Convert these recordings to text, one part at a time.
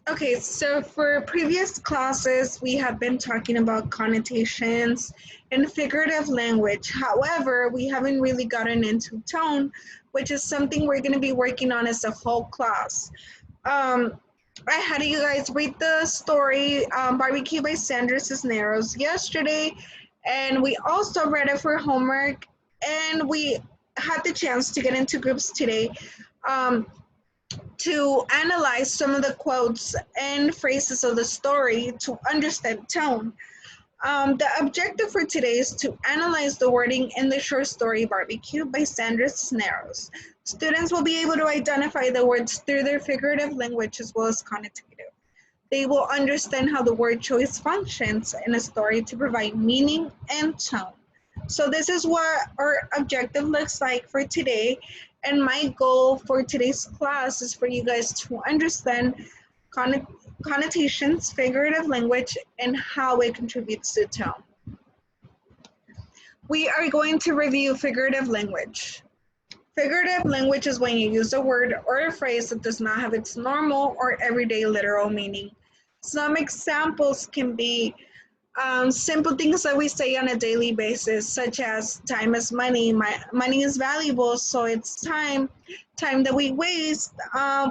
Okay, so for previous classes, we have been talking about connotations and figurative language. However, we haven't really gotten into tone, which is something we're going to be working on as a whole class. Um, I had you guys read the story Barbecue by Sandra Cisneros yesterday, and we also read it for homework, and we had the chance to get into groups today. Um, to analyze some of the quotes and phrases of the story to understand tone. The objective for today is to analyze the wording in the short story Barbecue by Sandra Cisneros. Students will be able to identify the words through their figurative language as well as connotative. They will understand how the word choice functions in a story to provide meaning and tone. So this is what our objective looks like for today. And my goal for today's class is for you guys to understand connotations, figurative language, and how it contributes to tone. We are going to review figurative language. Figurative language is when you use a word or a phrase that does not have its normal or everyday literal meaning. Some examples can be simple things that we say on a daily basis, such as time is money, money is valuable, so it's time that we waste,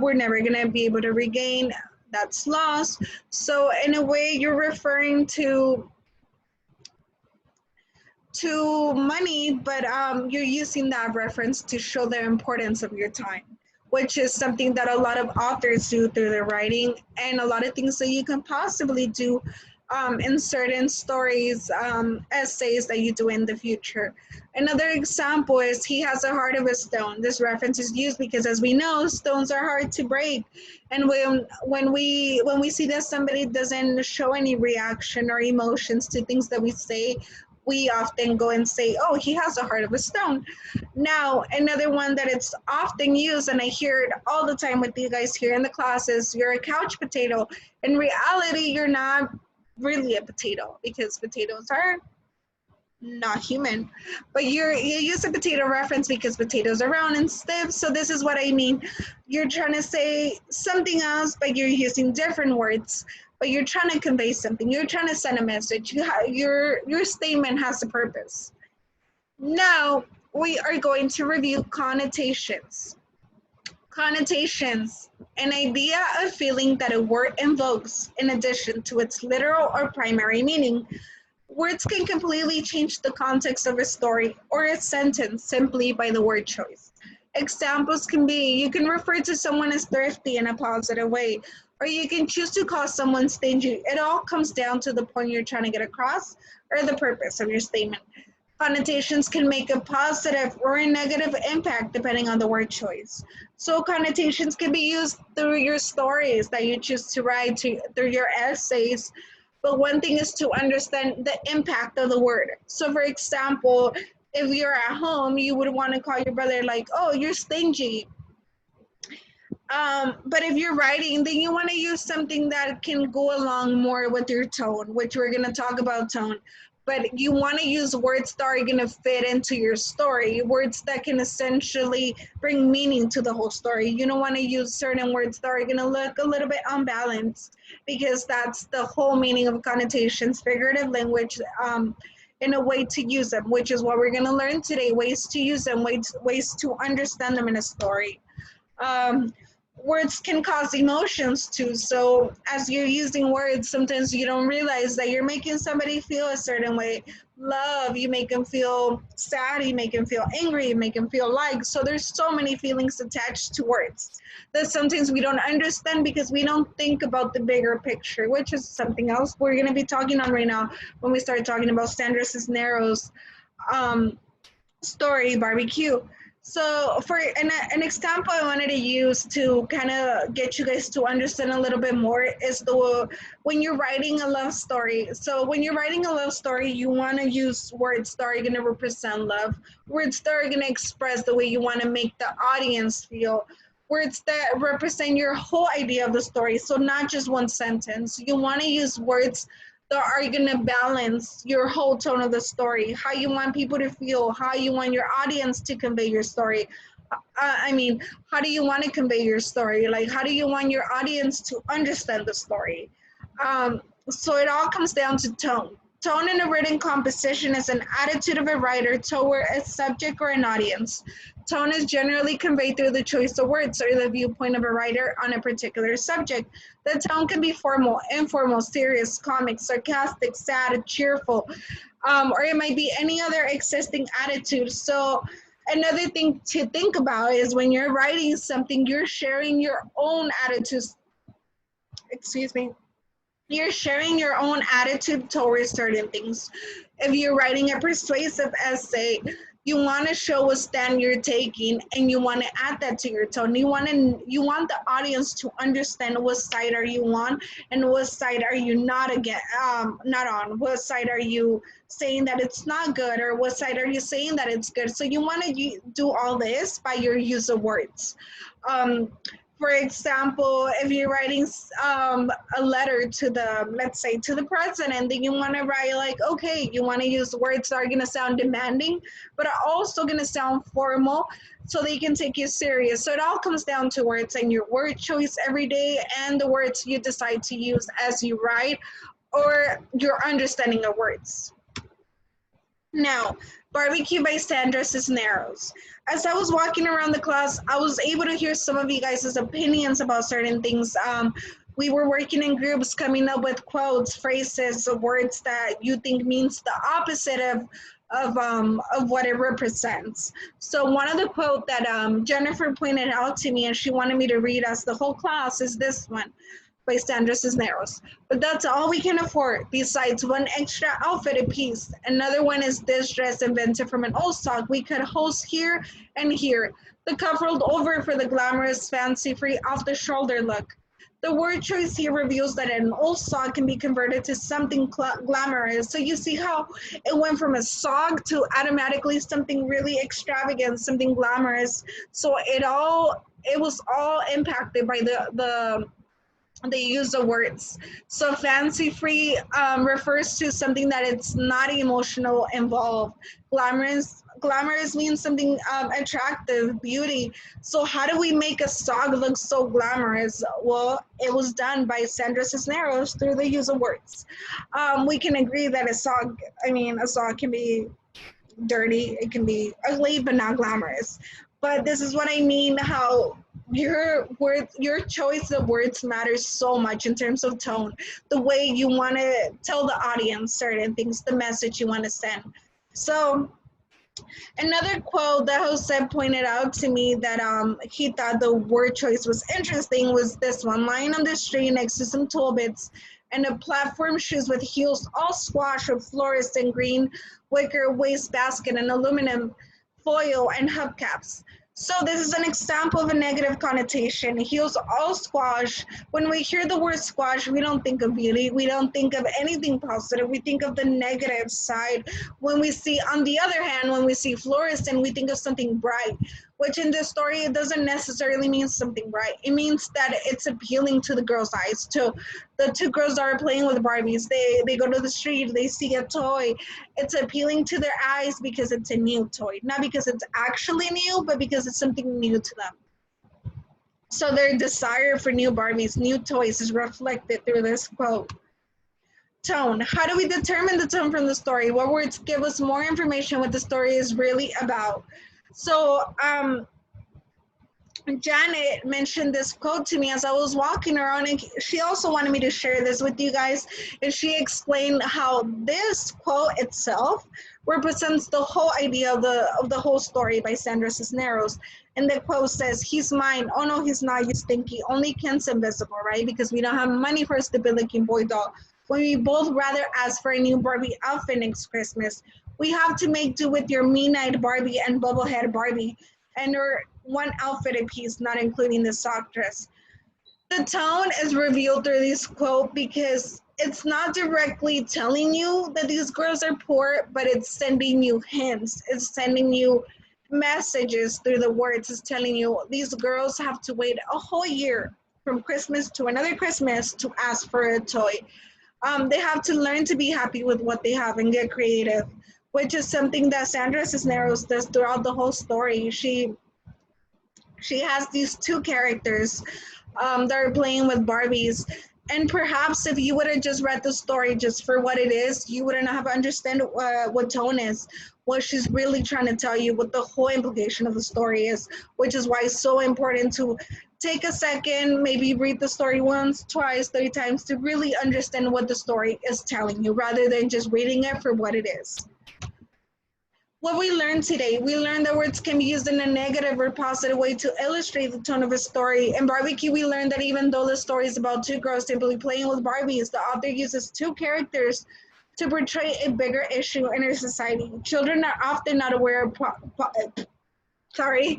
we're never going to be able to regain, that's lost. So in a way, you're referring to money, but you're using that reference to show the importance of your time, which is something that a lot of authors do through their writing, and a lot of things that you can possibly do in certain stories, essays that you do in the future. Another example is he has a heart of a stone. This reference is used because, as we know, stones are hard to break, and when we see that somebody doesn't show any reaction or emotions to things that we say, we often go and say, oh, he has a heart of a stone. Now, another one that it's often used, and I hear it all the time with you guys here in the classes, you're a couch potato. In reality, you're not really a potato because potatoes are not human. But you use a potato reference because potatoes are round and stiff. So this is what I mean. You're trying to say something else, but you're using different words. But you're trying to convey something. You're trying to send a message. Your statement has a purpose. Now we are going to review connotations. Connotations, an idea or feeling that a word invokes in addition to its literal or primary meaning. Words can completely change the context of a story or a sentence simply by the word choice. Examples can be you can refer to someone as thrifty in a positive way, or you can choose to call someone stingy. It all comes down to the point you're trying to get across or the purpose of your statement. Connotations can make a positive or a negative impact depending on the word choice. So connotations can be used through your stories that you choose to write, through your essays, but one thing is to understand the impact of the word. So, for example, if you're at home, you would want to call your brother like, "Oh, you're stingy." But if you're writing, then you want to use something that can go along more with your tone, which we're going to talk about tone. But you want to use words that are going to fit into your story, words that can essentially bring meaning to the whole story. You don't want to use certain words that are going to look a little bit unbalanced because that's the whole meaning of connotations, figurative language. In a way to use them, which is what we're going to learn today, ways to use them, ways to understand them in a story. Um, Words can cause emotions too. So as you're using words, sometimes you don't realize that you're making somebody feel a certain way. Love, you make them feel sad, you make them feel angry, you make them feel like. So there's so many feelings attached to words that sometimes we don't understand because we don't think about the bigger picture, which is something else we're going to be talking on right now when we start talking about Sandra Cisneros um, story, Barbecue. So for an example I wanted to use to kind of get you guys to understand a little bit more is the when you're writing a love story. So when you're writing a love story, you want to use words that are going to represent love, words that are going to express the way you want to make the audience feel, words that represent your whole idea of the story. So not just one sentence. You want to use words that are going to balance your whole tone of the story, how you want people to feel, how you want your audience to convey your story. I mean, how do you want to convey your story? Like, how do you want your audience to understand the story? Um, so it all comes down to tone. Tone in a written composition is an attitude of a writer toward a subject or an audience. Tone is generally conveyed through the choice of words or the viewpoint of a writer on a particular subject. The tone can be formal, informal, serious, comic, sarcastic, sad, cheerful, or it might be any other existing attitude. So another thing to think about is when you're writing something, you're sharing your own attitudes. Excuse me. You're sharing your own attitude towards certain things. If you're writing a persuasive essay, you want to show what stand you're taking, and you want to add that to your tone. You want the audience to understand what side are you on and what side are you not on. What side are you saying that it's not good, or what side are you saying that it's good? So you want to do all this by your use of words. Um, for example, if you're writing a letter to let's say to the president, then you want to write like, okay, you want to use words that are going to sound demanding, but are also going to sound formal so they can take you serious. So it all comes down to words and your word choice every day and the words you decide to use as you write or your understanding of words. Now, Barbecue by Sandra Cisneros. As I was walking around the class, I was able to hear some of you guys' opinions about certain things. We were working in groups, coming up with quotes, phrases, words that you think means the opposite of what it represents. So one of the quote that Jennifer pointed out to me and she wanted me to read as the whole class is this one by Sandra Cisneros. But that's all we can afford, besides one extra outfit apiece. Another one is this dress invented from an old stock we could host here and here. The cuff rolled over for the glamorous, fancy-free, off-the-shoulder look. The word choice here reveals that an old sock can be converted to something glamorous. So you see how it went from a sock to automatically something really extravagant, something glamorous. So it was all impacted by the use of words. So fancy free refers to something that it's not emotional involved. Glamorous means something attractive, beauty. So how do we make a song look so glamorous? Well, it was done by Sandra Cisneros through the use of words. We can agree that a song can be dirty, it can be ugly, but not glamorous. But this is what I mean, how your choice of words matters so much in terms of tone, the way you want to tell the audience certain things, the message you want to send. So another quote that Jose pointed out to me that he thought the word choice was interesting was this one: lying on the street next to some toll bits and a platform shoes with heels all squashed with fluorescent green wicker wastebasket and aluminum foil and hubcaps. So this is an example of a negative connotation. Heels all squash. When we hear the word squash, we don't think of beauty. We don't think of anything positive. We think of the negative side. When we see, on the other hand, when we see fluorescent, we think of something bright, which in this story, it doesn't necessarily mean something bright. It means that it's appealing to the girls' eyes. To the two girls that are playing with Barbies, they go to the street, they see a toy. It's appealing to their eyes because it's a new toy, not because it's actually new, but because it's something new to them. So their desire for new Barbies, new toys is reflected through this quote. Tone. How do we determine the tone from the story? What words give us more information what the story is really about? So Janet mentioned this quote to me as I was walking around, and she also wanted me to share this with you guys. And she explained how this quote itself represents the whole idea of the whole story by Sandra Cisneros. And the quote says, "He's mine. Oh no, he's not. You stinky. Only Ken's invisible, right? Because we don't have money for a stability boy doll. When we both rather ask for a new Barbie outfit next Christmas, we have to make do with your mean-eyed Barbie and bubblehead Barbie, and her one outfit apiece, not including the sock dress." The tone is revealed through this quote because it's not directly telling you that these girls are poor, but it's sending you hints. It's sending you messages through the words. It's telling you these girls have to wait a whole year from Christmas to another Christmas to ask for a toy. They have to learn to be happy with what they have and get creative, which is something that Sandra Cisneros does throughout the whole story. She has these two characters that are playing with Barbies. And perhaps if you would have just read the story just for what it is, you wouldn't have understood what tone is, what she's really trying to tell you, what the whole implication of the story is, which is why it's so important to take a second, maybe read the story once, twice, 3 times to really understand what the story is telling you rather than just reading it for what it is. What we learned today, we learned that words can be used in a negative or positive way to illustrate the tone of a story. In Barbecue, we learned that even though the story is about two girls simply playing with Barbies, the author uses two characters to portray a bigger issue in our society. Children are often not aware of sorry,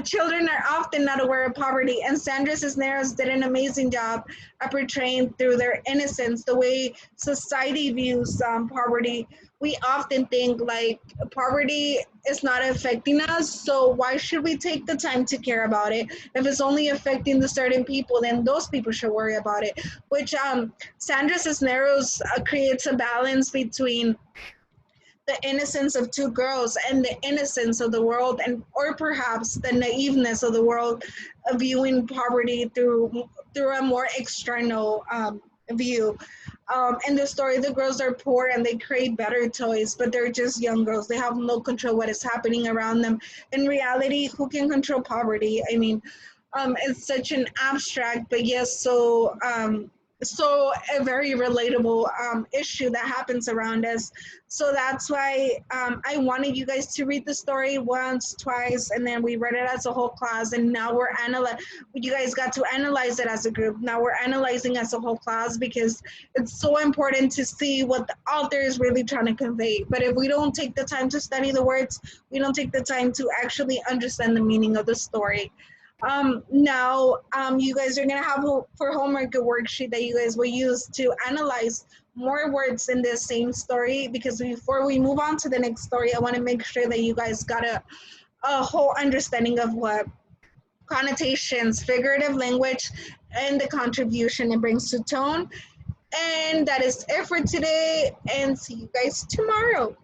children are often not aware of poverty, and Sandra Cisneros did an amazing job at portraying through their innocence the way society views poverty. We often think like poverty is not affecting us, so why should we take the time to care about it? If it's only affecting the certain people, then those people should worry about it. Which Sandra Cisneros creates a balance between the innocence of two girls and the innocence of the world, and or perhaps the naiveness of the world of viewing poverty through a more external view. In the story, the girls are poor and they create better toys, but they're just young girls. They have no control what is happening around them. In reality, who can control poverty? I mean, it's such an abstract, but yes, so a very relatable issue that happens around us. So that's why I wanted you guys to read the story once, twice, and then we read it as a whole class. And now we're analyzing. You guys got to analyze it as a group. Now we're analyzing as a whole class because it's so important to see what the author is really trying to convey. But if we don't take the time to study the words, we don't take the time to actually understand the meaning of the story. Now, you guys are gonna have for homework a worksheet that you guys will use to analyze more words in this same story. Because before we move on to the next story, I want to make sure that you guys got a whole understanding of what connotations, figurative language, and the contribution it brings to tone. And that is it for today. And see you guys tomorrow.